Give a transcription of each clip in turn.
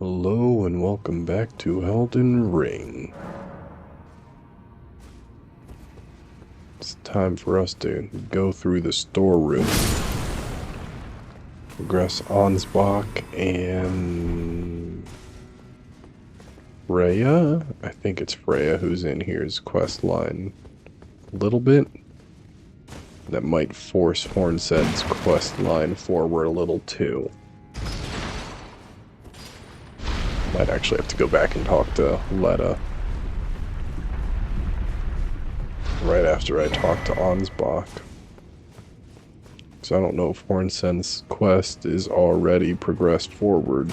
Hello and welcome back to Elden Ring. It's time for us to go through the storeroom. Progress Ansbach and Freya? I think it's Freya who's in here's quest line a little bit. That might force Hornset's quest line forward a little too. Might actually have to go back and talk to Letta right after I talk to Ansbach. Because I don't know if Hornset's quest is already progressed forward,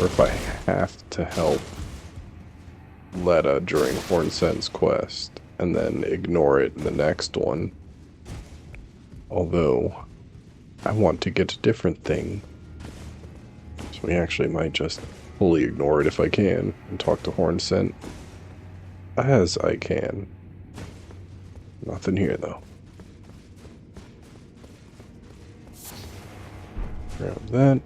or if I have to help Letta during Hornset's quest and then ignore it in the next one. Although, I want to get a different thing. So we actually might just fully ignore it if I can and talk to Hornset as I can. Nothing here though. Grab that.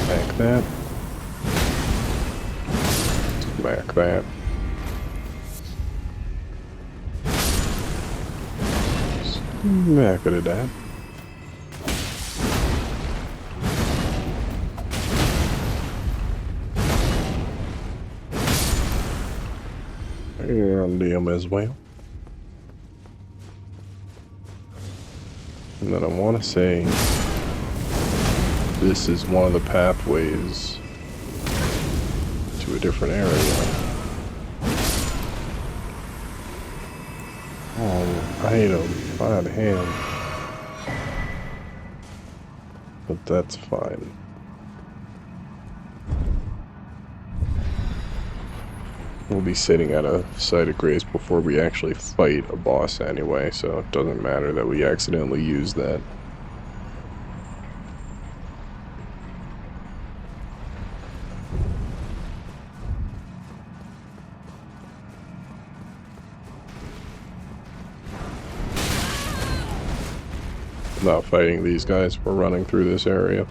Smack that. Smack that. Smack it at that. And them as well. And then I want to say this is one of the pathways to a different area. Oh, item on hand. But that's fine. We'll be sitting at a site of grace before we actually fight a boss anyway, so it doesn't matter that we accidentally use that. Not fighting these guys, we're running through this area.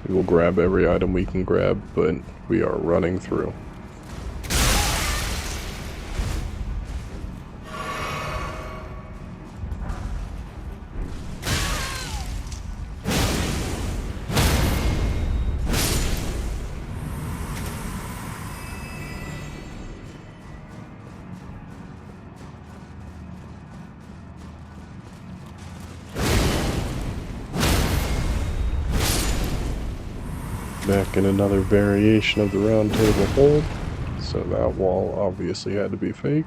We will grab every item we can grab, but we are running through. Back in another variation of the round table hold, so that wall obviously had to be fake.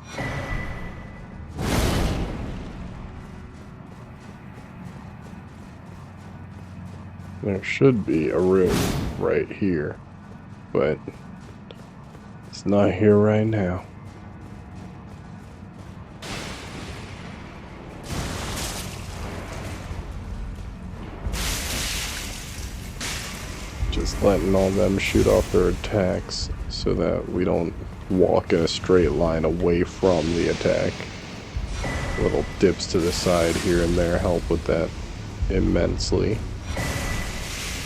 There should be a room right here, but it's not here right now. Just letting all them shoot off their attacks so that we don't walk in a straight line away from the attack. Little dips to the side here and there help with that immensely.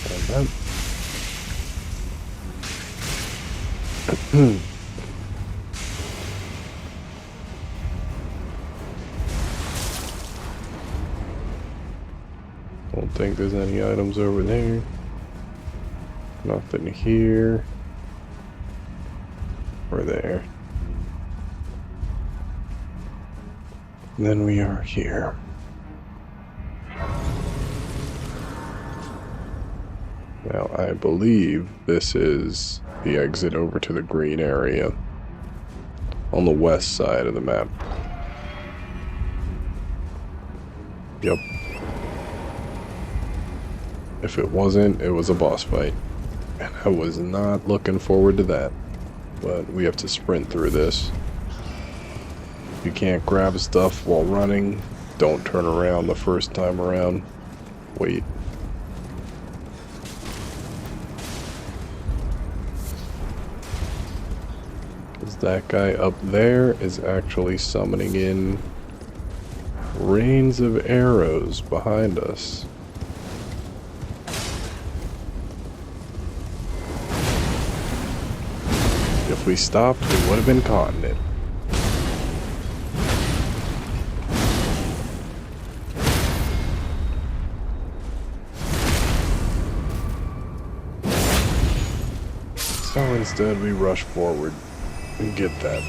Grab that. Don't think there's any items over there. Nothing here or there. And then we are here. Now I believe this is the exit over to the green area on the west side of the map. Yep. If it wasn't, it was a boss fight. And I was not looking forward to that. But we have to sprint through this. If you can't grab stuff while running, don't turn around the first time around. Wait. Because that guy up there is actually summoning in rains of arrows behind us. If we stopped, we would have been caught in it. So instead we rush forward and get that.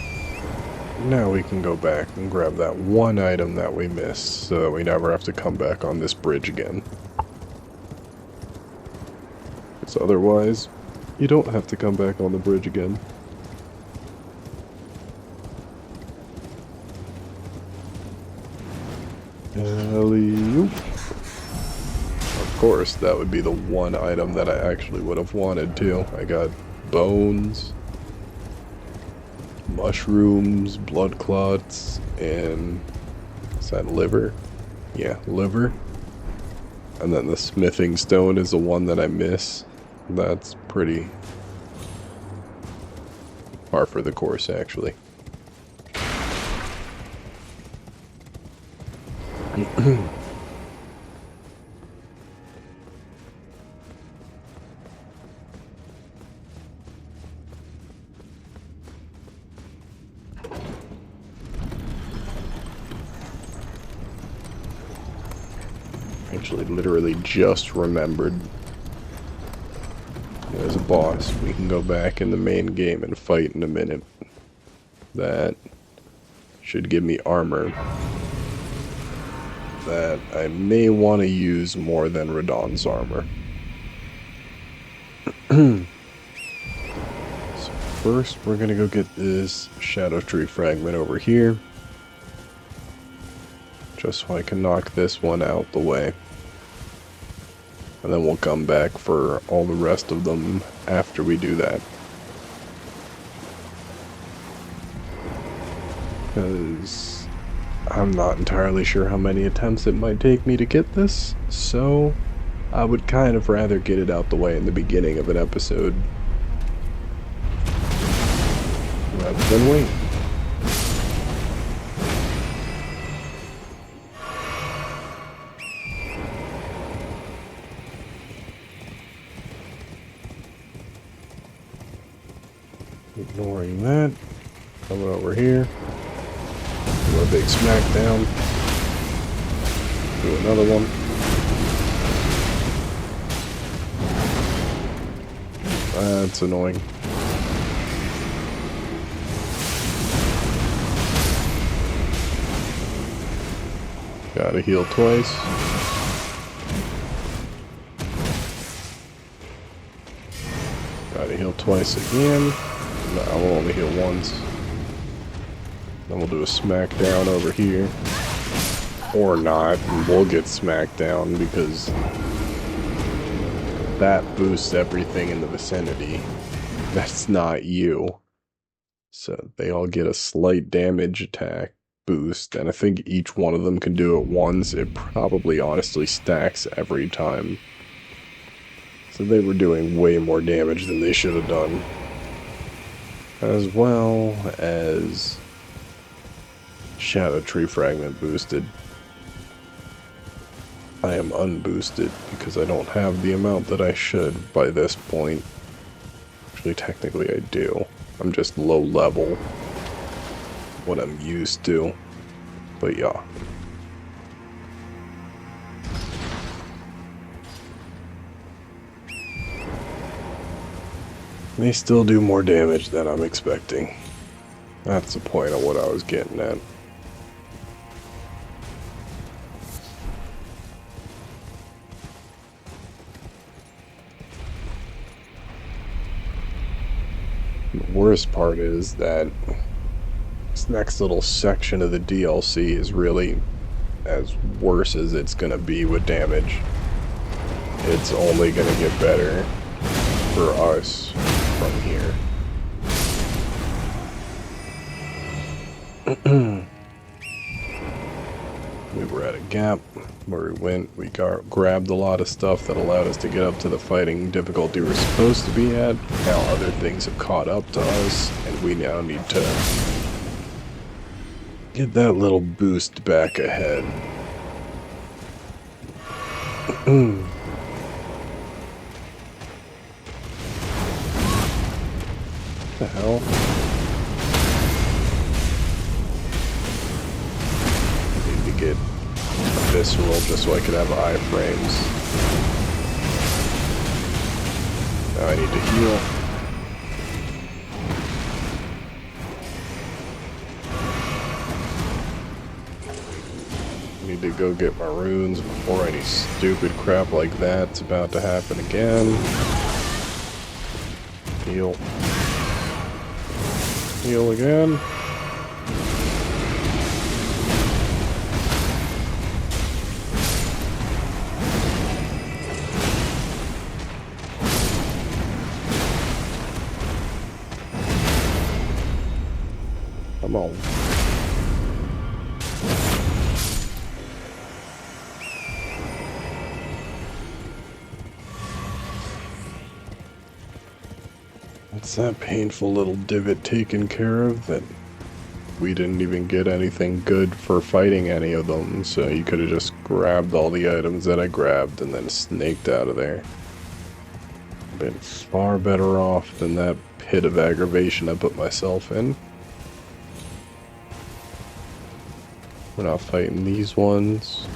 Now we can go back and grab that one item that we missed so that we never have to come back on this bridge again. Because otherwise, you don't have to come back on the bridge again. Alley-oop. Of course, that would be the one item that I actually would have wanted too. I got bones, mushrooms, blood clots, and is that liver? Yeah, liver. And then the smithing stone is the one that I miss. That's pretty par for the course, actually. Actually, literally just remembered there's a boss we can go back in the main game and fight in a minute. That should give me armor that I may want to use more than Radahn's armor. So first, we're gonna go get this Shadow Tree fragment over here, just so I can knock this one out the way. And then we'll come back for all the rest of them after we do that. Because I'm not entirely sure how many attempts it might take me to get this, so I would kind of rather get it out the way in the beginning of an episode rather than wait. Ignoring that, coming over here, do a big smackdown, do another one. That's annoying. Gotta heal twice. Gotta heal twice again. No, I will only heal once. Then we'll do a smackdown over here. Or not, and we'll get smacked down because that boosts everything in the vicinity. That's not you. So they all get a slight damage attack boost, and I think each one of them can do it once. It probably honestly stacks every time. So they were doing way more damage than they should have done. As well as Shadow Tree Fragment boosted. I am unboosted because I don't have the amount that I should by this point. Actually, technically I do. I'm just low level. What I'm used to. But yeah. They still do more damage than I'm expecting. That's the point of what I was getting at. The worst part is that this next little section of the DLC is really as worse as it's gonna be with damage. It's only gonna get better for us from here. We were at a gap where we grabbed a lot of stuff that allowed us to get up to the fighting difficulty we're supposed to be at. Now other things have caught up to us, and we now need to Get that little boost back ahead. The hell? I need to get a visceral just so I could have iframes. Now I need to heal. I need to go get my runes before any stupid crap like that's about to happen again. Heal. Heal again. Come on. It's that painful little divot taken care of that we didn't even get anything good for fighting any of them, so you could have just grabbed all the items that I grabbed and then snaked out of there. Been far better off than that pit of aggravation I put myself in. We're not fighting these ones.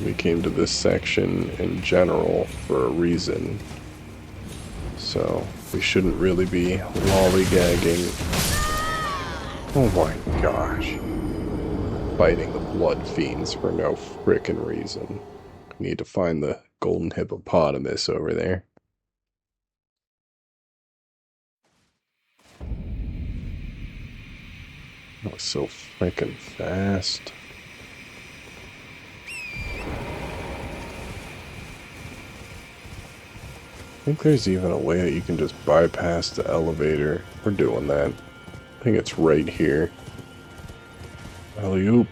We came to this section in general for a reason. So, we shouldn't really be lollygagging. Oh my gosh. Fighting the blood fiends for no frickin' reason. We need to find the golden hippopotamus over there. That was so frickin' fast. I think there's even a way that you can just bypass the elevator. We're doing that. I think it's right here. Alley-oop.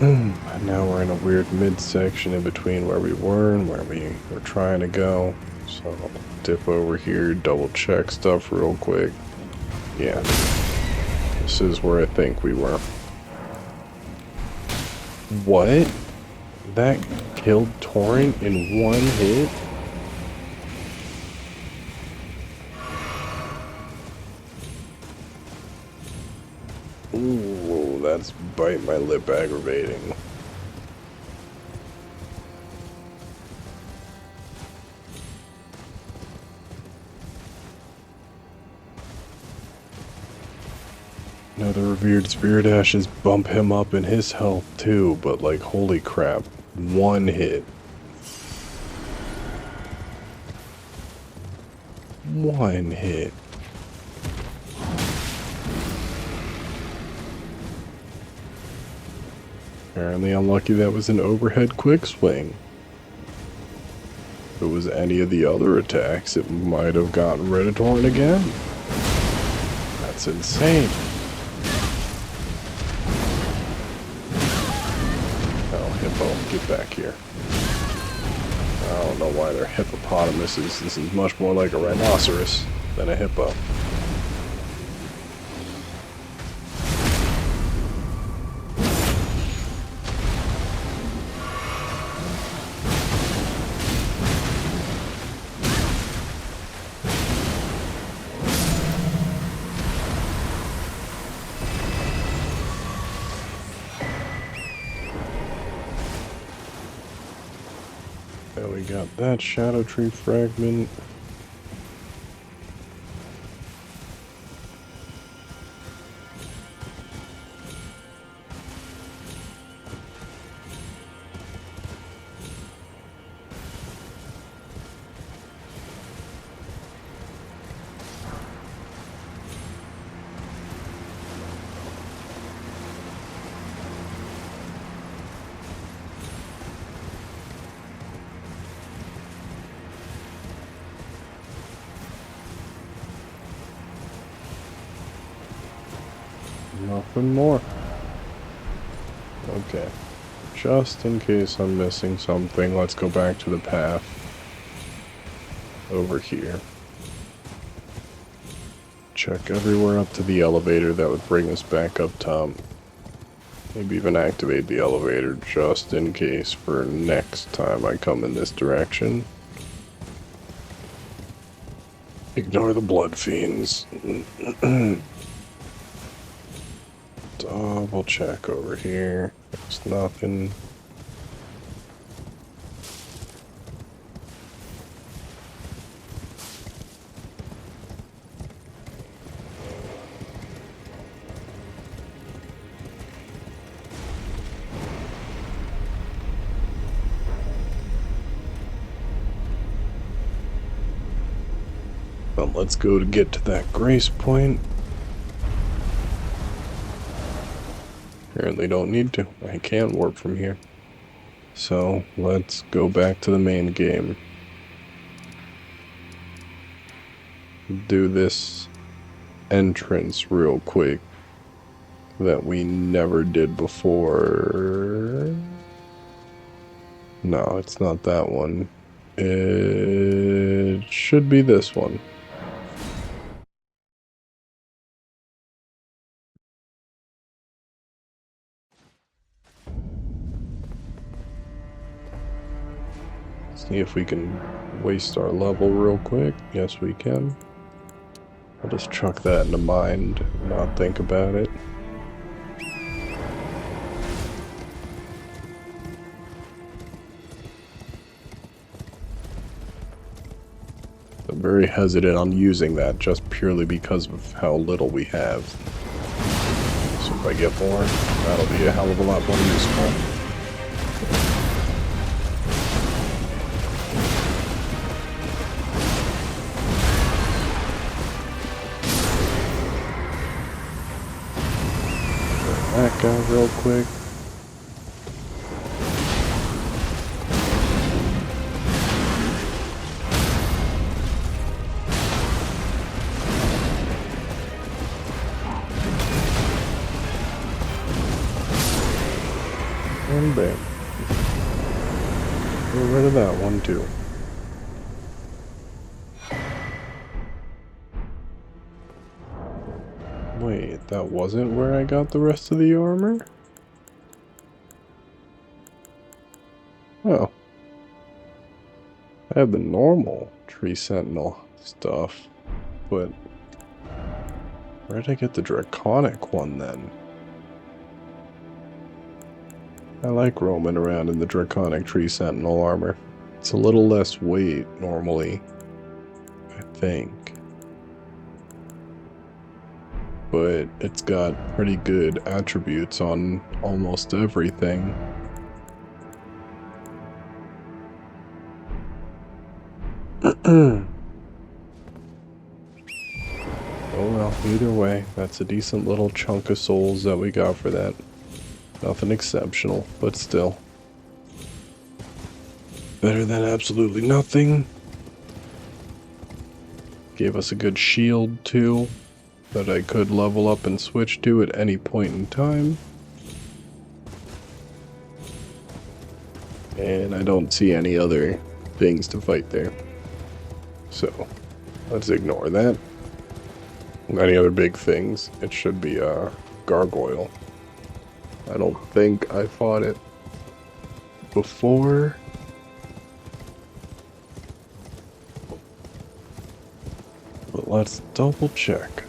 Now we're in a weird midsection in between where we were and where we were trying to go. So I'll dip over here, double check stuff real quick. Yeah. This is where I think we were. What? That killed Torrent in one hit? Ooh, that's bite my lip aggravating. Now the revered spirit ashes bump him up in his health too, but like holy crap, one hit. One hit. Apparently unlucky that was an overhead quick swing. If it was any of the other attacks, it might have gotten rid of Torrent again. That's insane. Oh, Hippo, get back here. I don't know why they're hippopotamuses. This is much more like a rhinoceros than a hippo. There we got that Shadow Tree fragment. Nothing more. Okay. Just in case I'm missing something, let's go back to the path over here. Check everywhere up to the elevator that would bring us back up top. Maybe even activate the elevator just in case for next time I come in this direction. Ignore the blood fiends. Double check over here. There's nothing. Well, let's go to get to that grace point. Apparently don't need to. I can't warp from here. So, let's go back to the main game. Do this entrance real quick that we never did before. No, it's not that one. It should be this one. See if we can waste our level real quick. Yes, we can. I'll just chuck that into mind, not think about it. I'm very hesitant on using that just purely because of how little we have. So if I get more, that'll be a hell of a lot more useful. That guy real quick. And bam. Get rid of that one too. Wait, that wasn't where I got the rest of the armor? Oh. I have the normal tree sentinel stuff, but where did I get the draconic one then? I like roaming around in the draconic tree sentinel armor. It's a little less weight normally, I think. But it's got pretty good attributes on almost everything. Oh well, either way, that's a decent little chunk of souls that we got for that. Nothing exceptional, but still. Better than absolutely nothing. Gave us a good shield too, that I could level up and switch to at any point in time. And I don't see any other things to fight there. So, let's ignore that. Any other big things? It should be a gargoyle. I don't think I fought it before. But let's double check.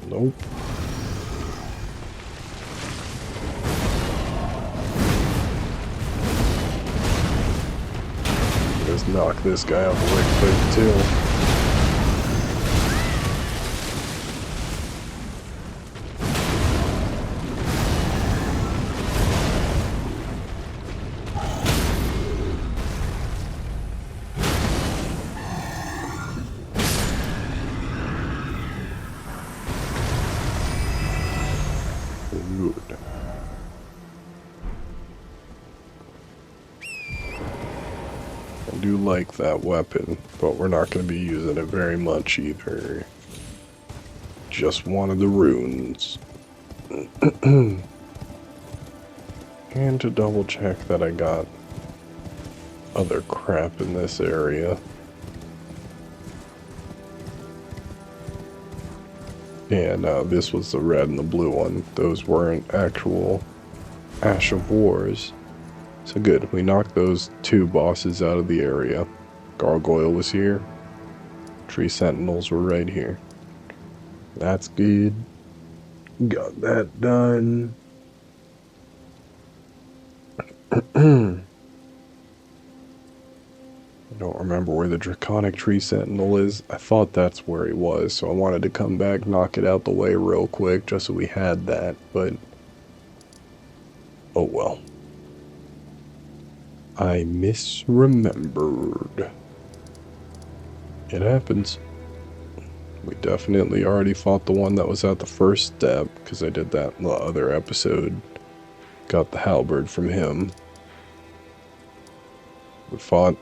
Nope. Just knock this guy out the way quick too. Good. I do like that weapon, but we're not going to be using it very much either. Just one of the runes. And to double check that I got other crap in this area. And this was the red and the blue one. Those weren't actual Ash of Wars. So good, we knocked those two bosses out of the area. Gargoyle was here. Tree Sentinels were right here. That's good. Got that done. I don't remember where the Draconic Tree Sentinel is. I thought that's where he was, so I wanted to come back, knock it out the way real quick, just so we had that, but... oh well. I misremembered. It happens. We definitely already fought the one that was at the first step, because I did that in the other episode. Got the halberd from him. We fought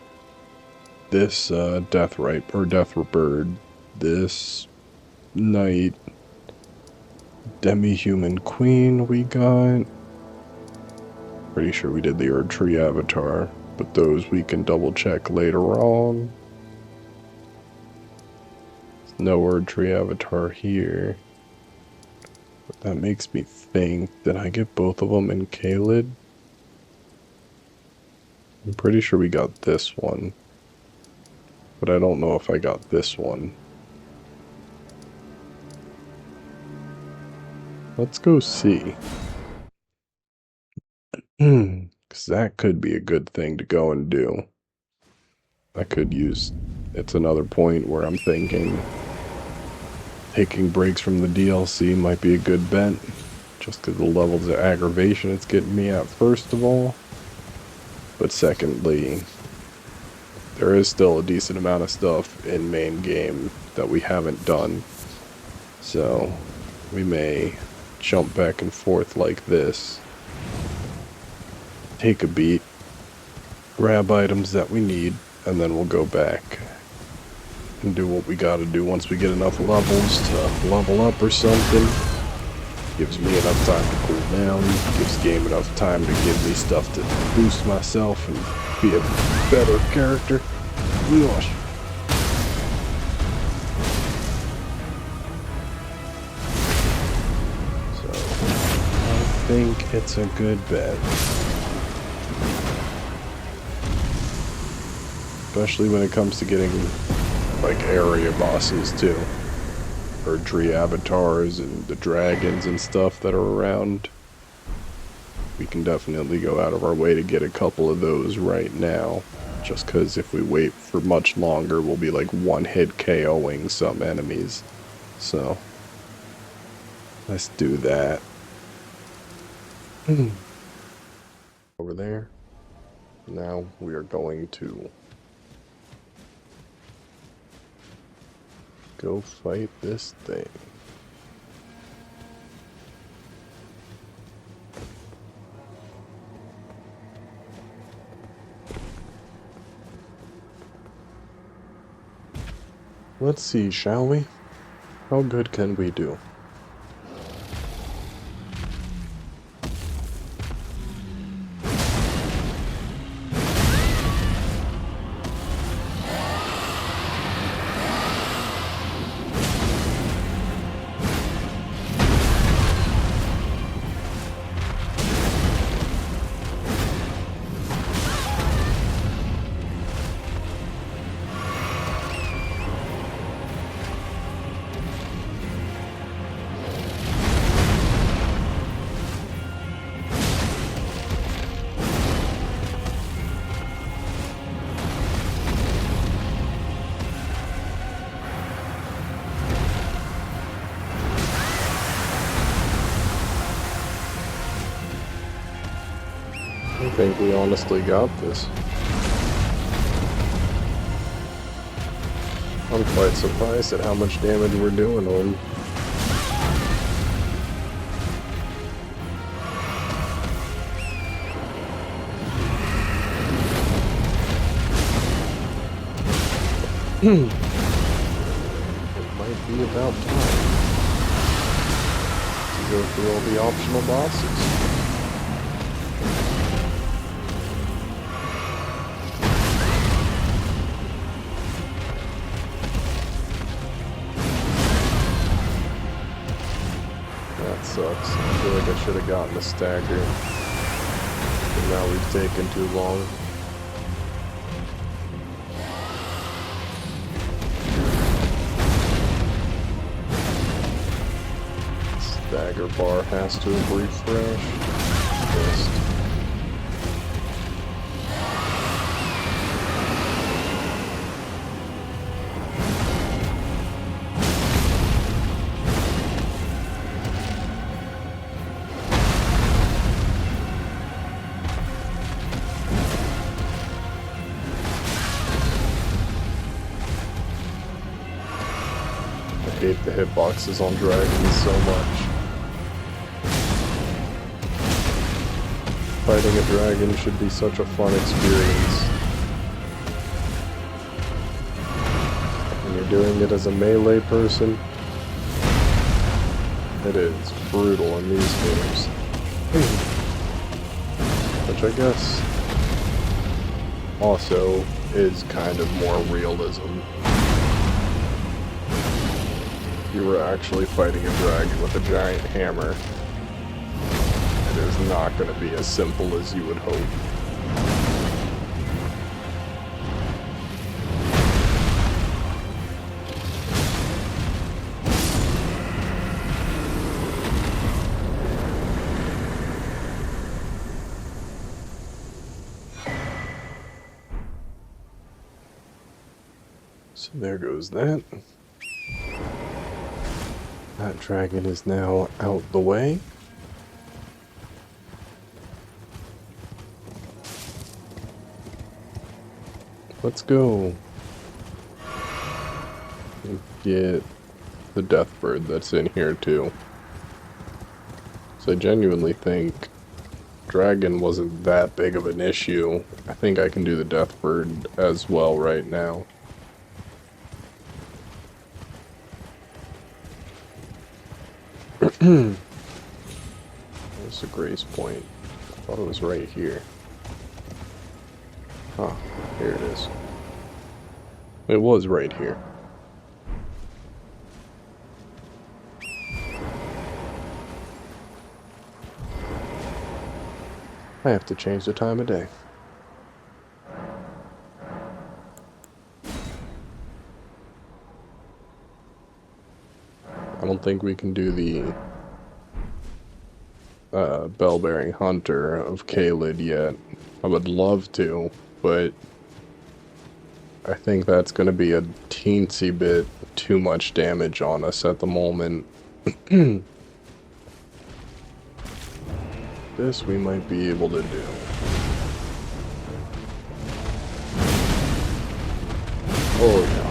this death bird this night. Demi-human queen we got. Pretty sure we did the Erd Tree avatar, but those we can double check later on. There's no Erd Tree avatar here. But that makes me think, did I get both of them in Caelid? I'm pretty sure we got this one. But I don't know if I got this one. Let's go see. Because that could be a good thing to go and do. I could use... it's another point where I'm thinking taking breaks from the DLC might be a good bet. Just because the levels of aggravation it's getting me at, first of all. But secondly, there is still a decent amount of stuff in main game that we haven't done. So, we may jump back and forth like this. Take a beat, grab items that we need, and then we'll go back and do what we gotta do once we get enough levels to level up or something. Gives me enough time to cool down, gives the game enough time to give me stuff to boost myself and be a better character. Gosh. So, I think it's a good bet. Especially when it comes to getting, like, area bosses, too. Or tree avatars and the dragons and stuff that are around. We can definitely go out of our way to get a couple of those right now. Just because if we wait for much longer, we'll be like one-hit KOing some enemies. So, let's do that. Over there. Now we are going to go fight this thing. Let's see, shall we? How good can we do? I think we honestly got this. I'm quite surprised at how much damage we're doing on. might be about time to go through all the optional bosses. That sucks. I feel like I should have gotten a stagger. But now we've taken too long. Stagger bar has to have refreshed. Missed. I hate the hitboxes on dragons so much. Fighting a dragon should be such a fun experience. When you're doing it as a melee person, it is brutal in these games. Which I guess also is kind of more realism. You were actually fighting a dragon with a giant hammer. It is not going to be as simple as you would hope. So there goes that. That dragon is now out the way. Let's go and get the death bird that's in here too. So I genuinely think dragon wasn't that big of an issue. I think I can do the death bird as well right now. There's a grace point. I thought it was right here. Huh, here it is. It was right here. I have to change the time of day. I don't think we can do the bell-bearing hunter of Caelid yet. I would love to, but I think that's going to be a teensy bit too much damage on us at the moment. This we might be able to do. Oh yeah.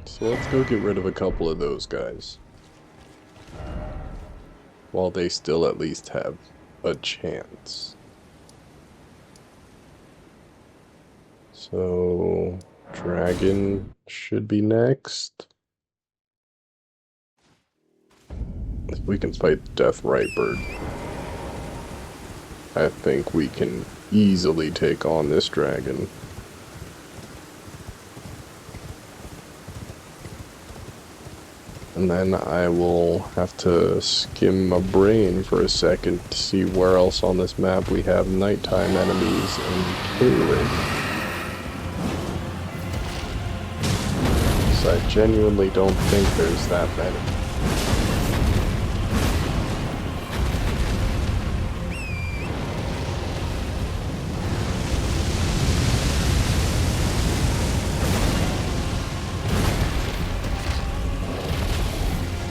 So let's go get rid of a couple of those guys. While they still at least have a chance. So, dragon should be next. If we can fight Death Right Bird, I think we can easily take on this dragon. And then I will have to skim my brain for a second to see where else on this map we have nighttime enemies in Caelid. So I genuinely don't think there's that many.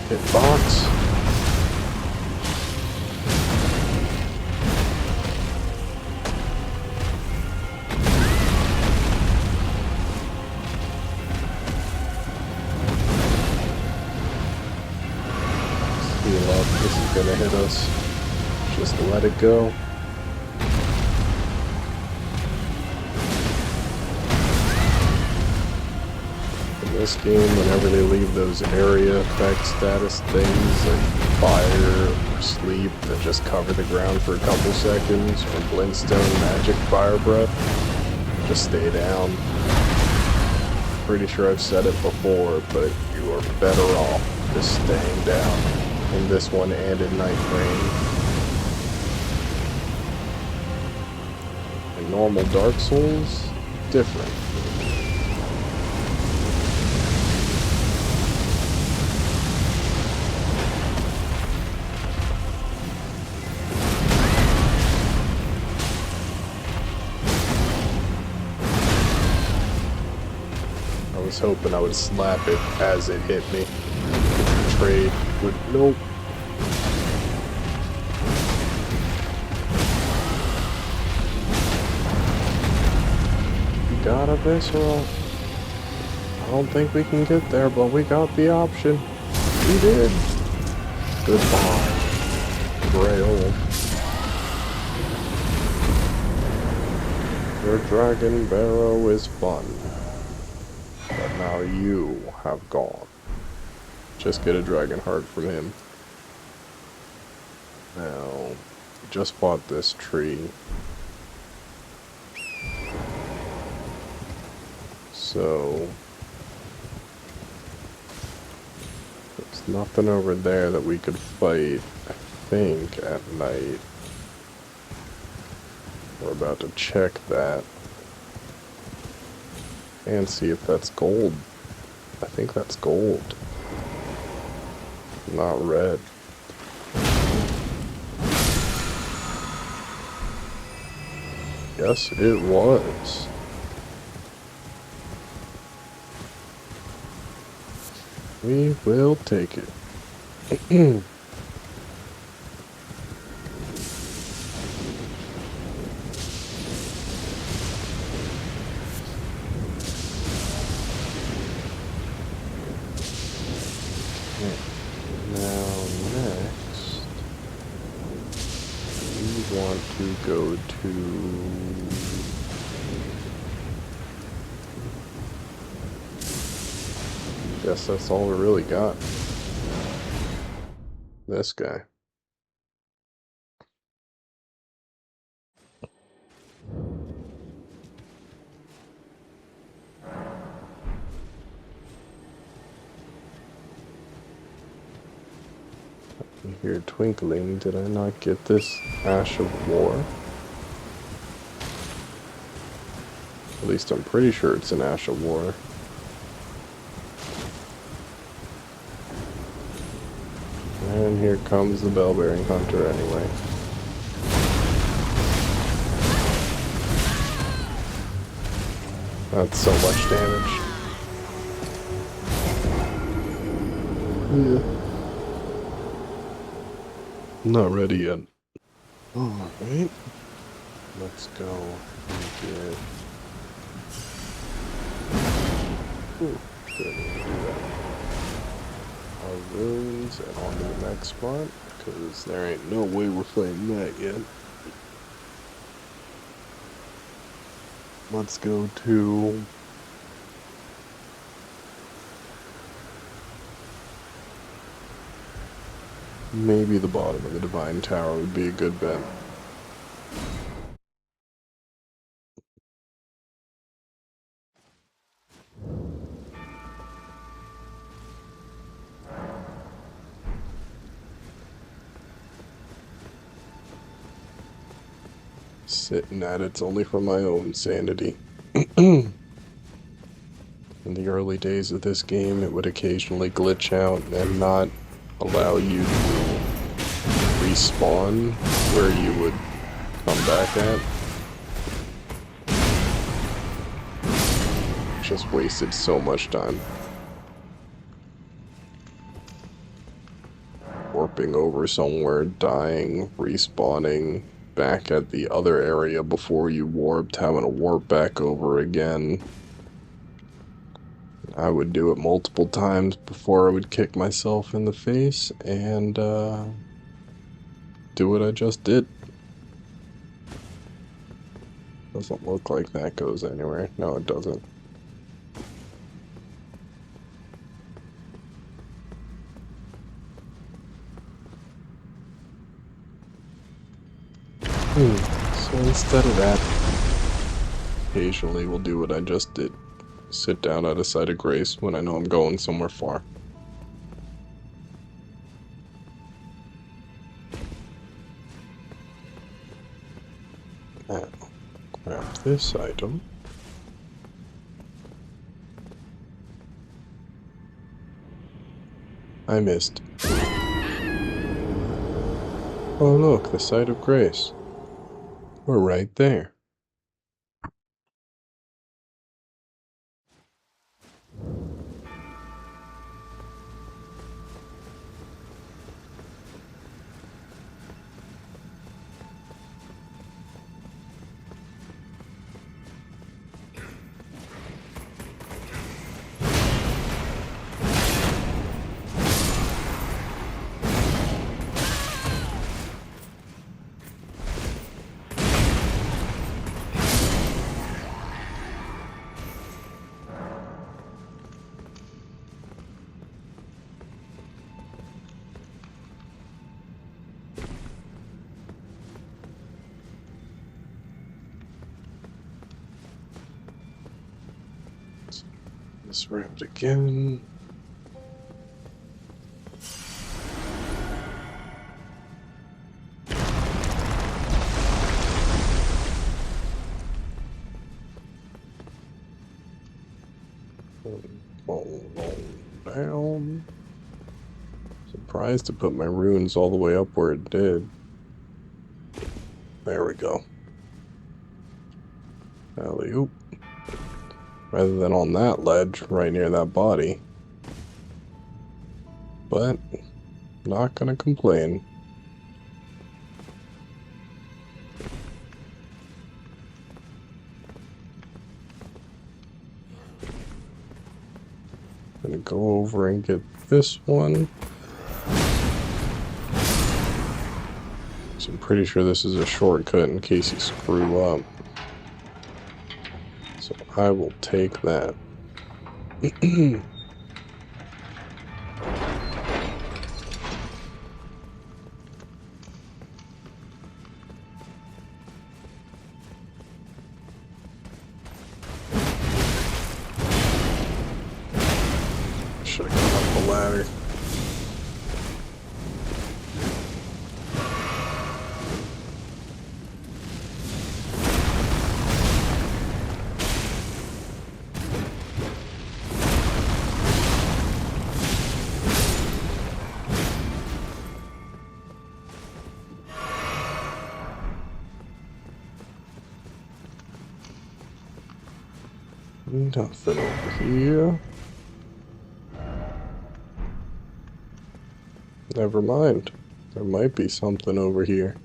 Hitbox. Heal up. This is gonna hit us. Just let it go. This game, whenever they leave those area effect status things like fire or sleep that just cover the ground for a couple seconds, or glintstone magic fire breath, just stay down. Pretty sure I've said it before, but you are better off just staying down in this one and in Night Rain. In normal Dark Souls, different. I was hoping I would slap it as it hit me. Trade would nope. We got a visceral. I don't think we can get there, but we got the option. We did. Goodbye, Grail. Your dragon barrow is fun. But now you have gone. Just get a dragon heart from him. Now, just bought this tree. So, there's nothing over there that we could fight, I think, at night. We're about to check that. And see if that's gold. I think that's gold. Not red. Yes, it was. We will take it. To go to guess that's all we really got. This guy. I hear twinkling. Did I not get this Ash of War? At least I'm pretty sure it's an Ash of War. And here comes the Bell-Bearing Hunter anyway. That's so much damage. Yeah. Not ready yet. Alright. Let's go and get... Ooh, good. Do that. Our runes and on to the next spot, because there ain't no way we're fighting that yet. Let's go to... maybe the bottom of the Divine Tower would be a good bet. Sitting at it's only for my own sanity. In the early days of this game, it would occasionally glitch out and not allow you to respawn where you would come back at. Just wasted so much time. warping over somewhere, dying, respawning back at the other area before you warped, having to warp back over again. I would do it multiple times before I would kick myself in the face and do what I just did. Doesn't look like that goes anywhere. No, it doesn't. So instead of that, occasionally we'll do what I just did. Sit down at a site of grace when I know I'm going somewhere far. Now, grab this item. I missed. Oh look, the site of grace. We're right there. This round again. Roll down. Surprised to put my runes all the way up where it did. There we go. Alley-oop. Rather than on that ledge, right near that body. But, not gonna complain. Gonna go over and get this one. So I'm pretty sure this is a shortcut in case you screw up. So I will take that. Should have gone up the ladder. Nothing over here. Never mind. There might be something over here.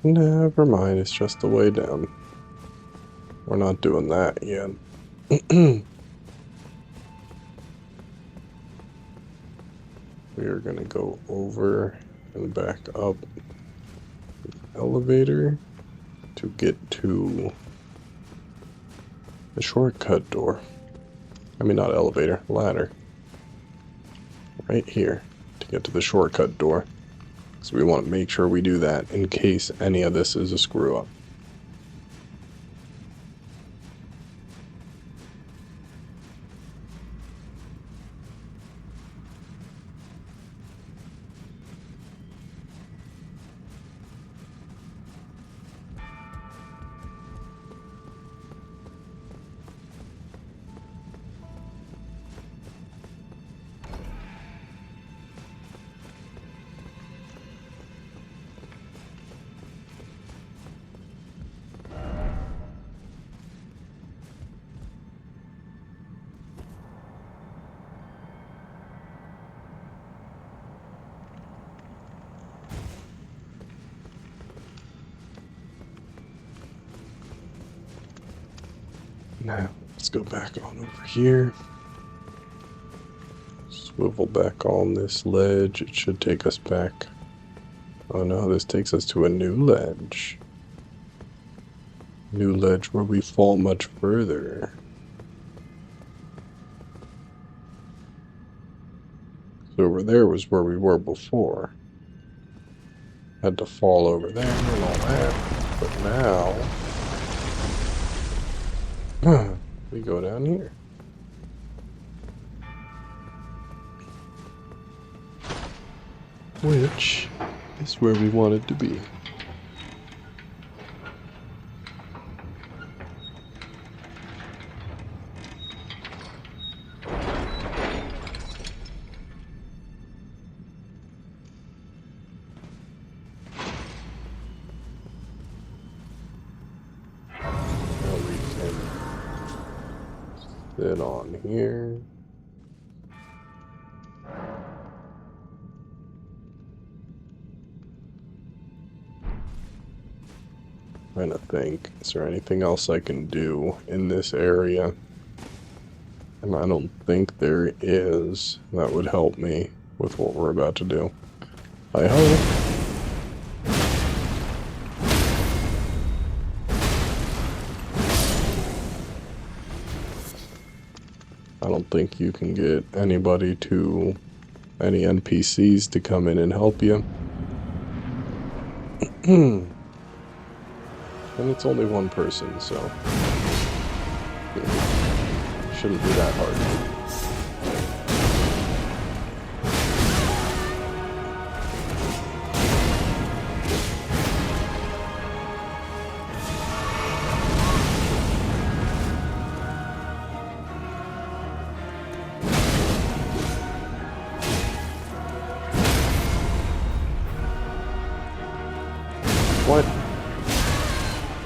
Never mind, it's just the way down. We're not doing that yet. We are gonna go over and back up the elevator to get to the shortcut door. I mean, not elevator, ladder. Right here to get to the shortcut door. So we want to make sure we do that in case any of this is a screw up. Now, let's go back on over here. Swivel back on this ledge. It should take us back. Oh no, this takes us to a new ledge. New ledge where we fall much further. So over there was where we were before. Had to fall over there and all that. But now... we go down here. Which is where we wanted to be. Now we can sit on here. Trying to think, is there anything else I can do in this area? And I don't think there is. That would help me with what we're about to do. I hope. I don't think you can get any NPCs to come in and help you. And it's only one person, so shouldn't be that hard. What?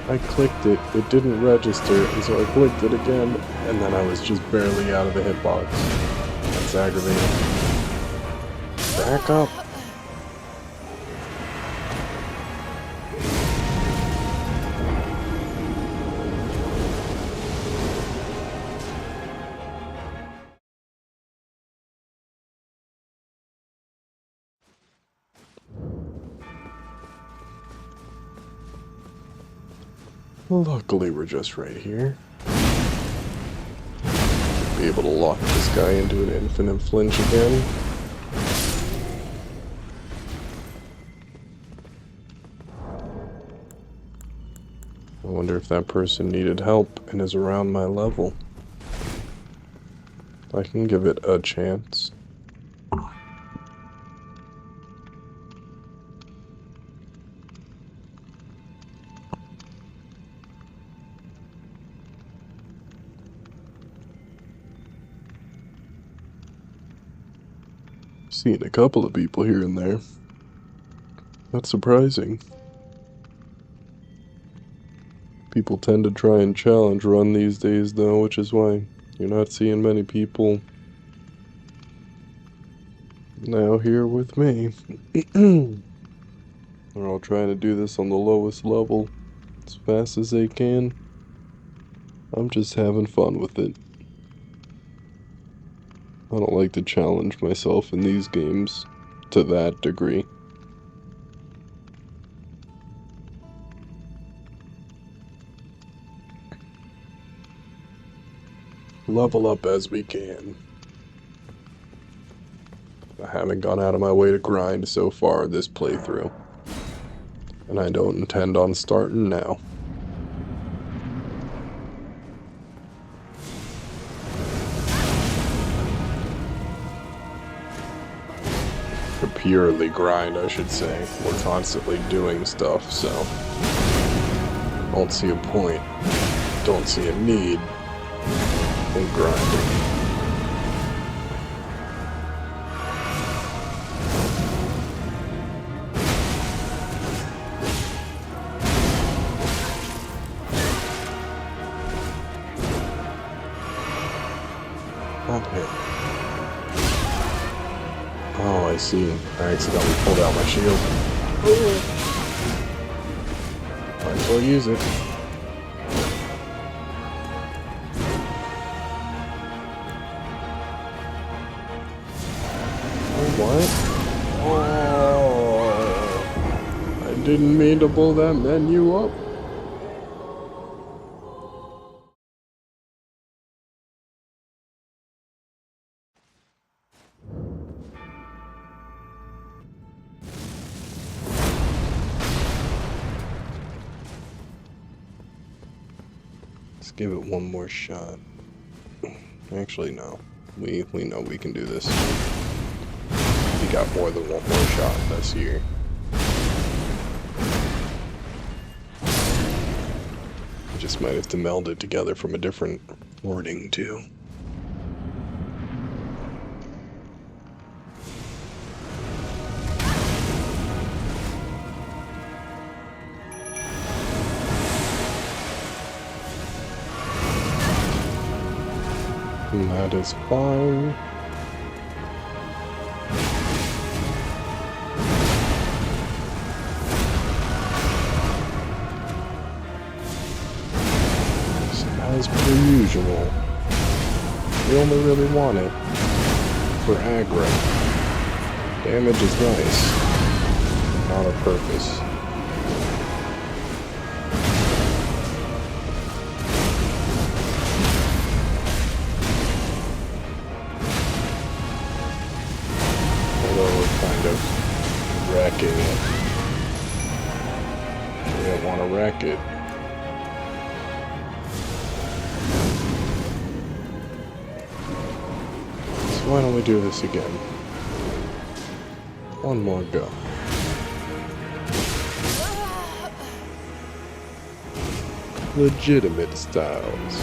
I clicked it, it didn't register, and so I clicked it again, and then I was just barely out of the hitbox. That's aggravating. Back up! Luckily, we're just right here. Be able to lock this guy into an infinite flinch again. I wonder if that person needed help and is around my level. I can give it a chance. Seen a couple of people here and there. That's surprising. People tend to try and challenge run these days though, which is why you're not seeing many people now here with me. They're all trying to do this on the lowest level as fast as they can. I'm just having fun with it. I don't like to challenge myself in these games to that degree. Level up as we can. I haven't gone out of my way to grind so far this playthrough. And I don't intend on starting now. To purely grind, I should say. We're constantly doing stuff, so don't see a point, don't see a need in grinding. Okay. Oh, I see. I accidentally pulled out my shield. Might as well use it. mean to pull that menu up. Let's give it one more shot. Actually, no. We know we can do this. We got more than one more shot this year. We just might have to meld it together from a different wording, too. And that is fine. So as per usual, we only really want it for aggro. Damage is nice, but not our purpose. Wrecking it. We don't want to wreck it. So why don't we do this again? One more go. Legitimate styles.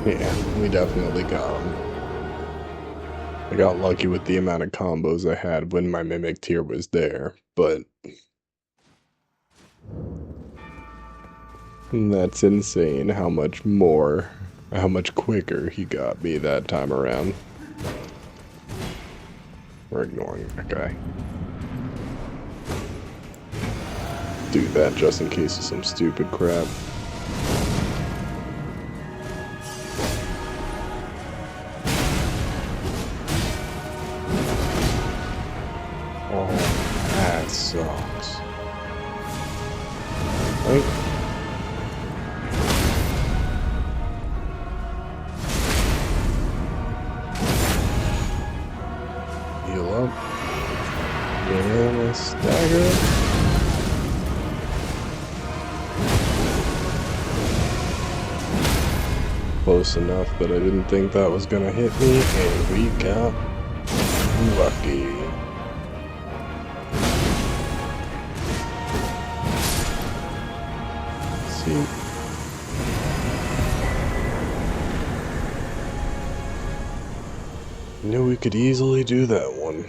Yeah, we definitely got him. I got lucky with the amount of combos I had when my Mimic tier was there, but that's insane how much quicker he got me that time around. We're ignoring that guy. Do that just in case of some stupid crap. That sucks. Right? Heal up. Yeah, stagger. Close enough that I didn't think that was gonna hit me, and we got lucky. Knew we could easily do that one.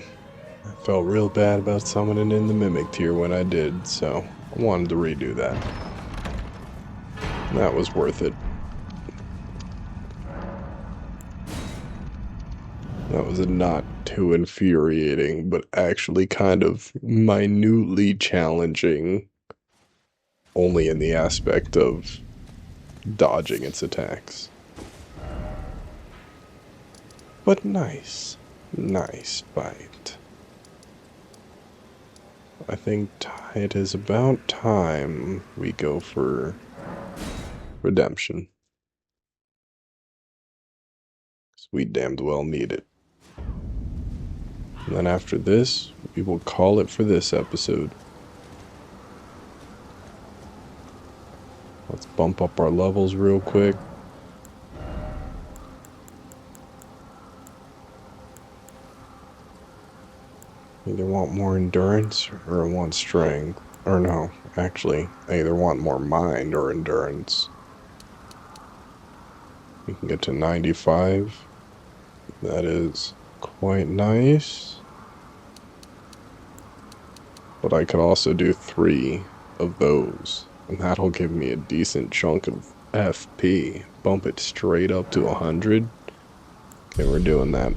I felt real bad about summoning in the Mimic tier when I did, so I wanted to redo that. That was worth it. That was a not too infuriating, but actually kind of minutely challenging, only in the aspect of dodging its attacks. But nice fight. I think it is about time we go for redemption. 'Cause we damned well need it. And then after this, we will call it for this episode. Let's bump up our levels real quick. Either want more endurance or want strength. Or no, actually, I either want more mind or endurance. We can get to 95. That is quite nice. But I could also do 3 of those. And that'll give me a decent chunk of FP. Bump it straight up to 100. Okay, we're doing that.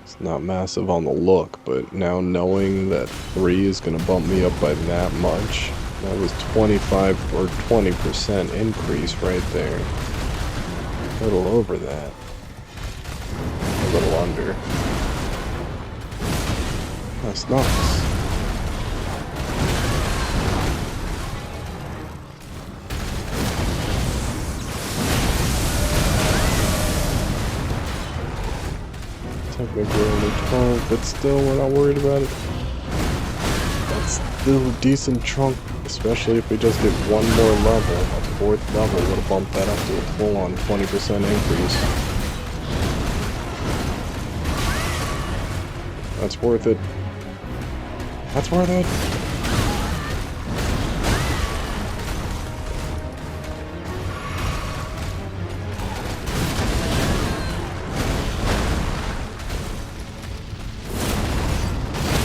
It's not massive on the look, but now knowing that 3 is going to bump me up by that much, that was 25 or 20% increase right there. A little over that. A little under. That's nice. Technically only 12, but still we're not worried about it. That's still a decent chunk, especially if we just get one more level. A 4th level would have bumped that up to a full-on 20% increase. That's worth it. That's worth it.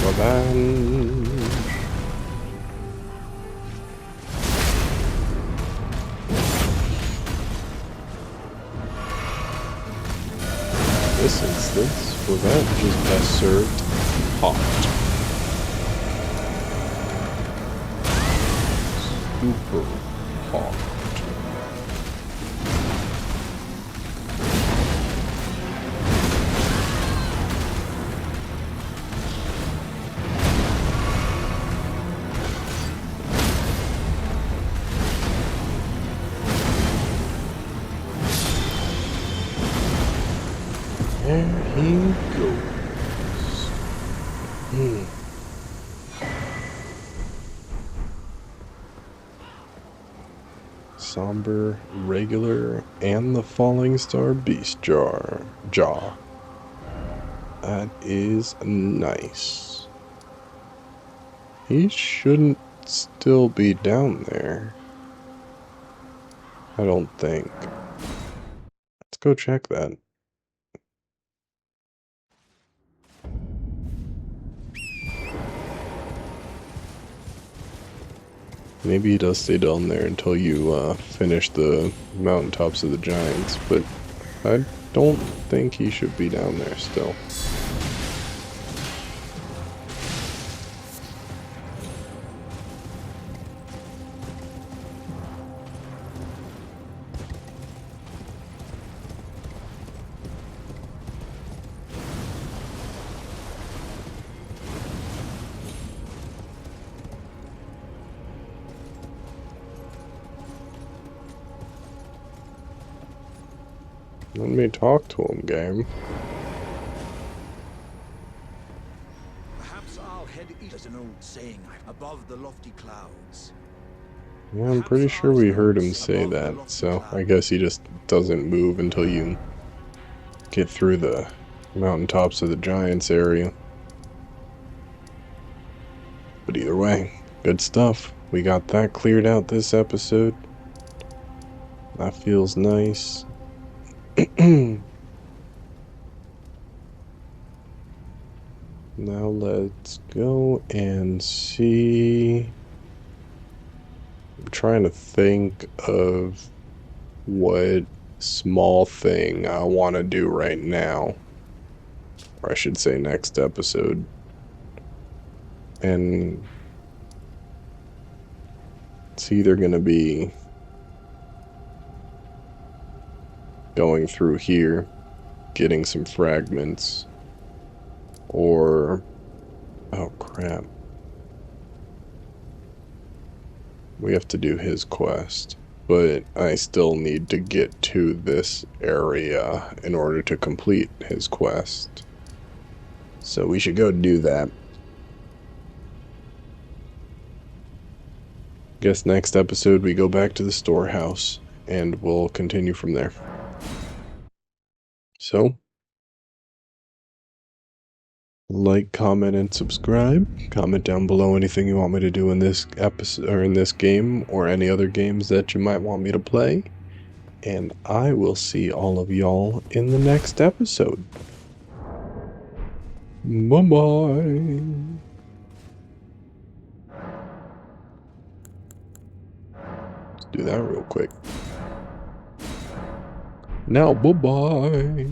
Revenge. This instance, revenge is best served hot. Super hot. There he goes. Somber, regular, and the falling star beast jaw. That is nice. He shouldn't still be down there. I don't think. Let's go check that. Maybe he does stay down there until you finish the mountaintops of the giants, but I don't think he should be down there still. Let me talk to him, game. Perhaps I'll head east. There's an old saying, above the lofty clouds. Yeah, I'm pretty sure we heard him say that, so I guess he just doesn't move until you get through the mountaintops of the giants area. But either way, good stuff. We got that cleared out this episode. That feels nice. Now let's go and see. I'm trying to think of what small thing I want to do right now. Or I should say next episode. And it's either going to be going through here, getting some fragments, or, oh crap, we have to do his quest, but I still need to get to this area in order to complete his quest. So we should go do that. Guess next episode we go back to the storehouse and we'll continue from there. So, like, comment, and subscribe. Comment down below anything you want me to do in this episode or in this game or any other games that you might want me to play. And I will see all of y'all in the next episode. Bye-bye. Let's do that real quick. Now, bye-bye.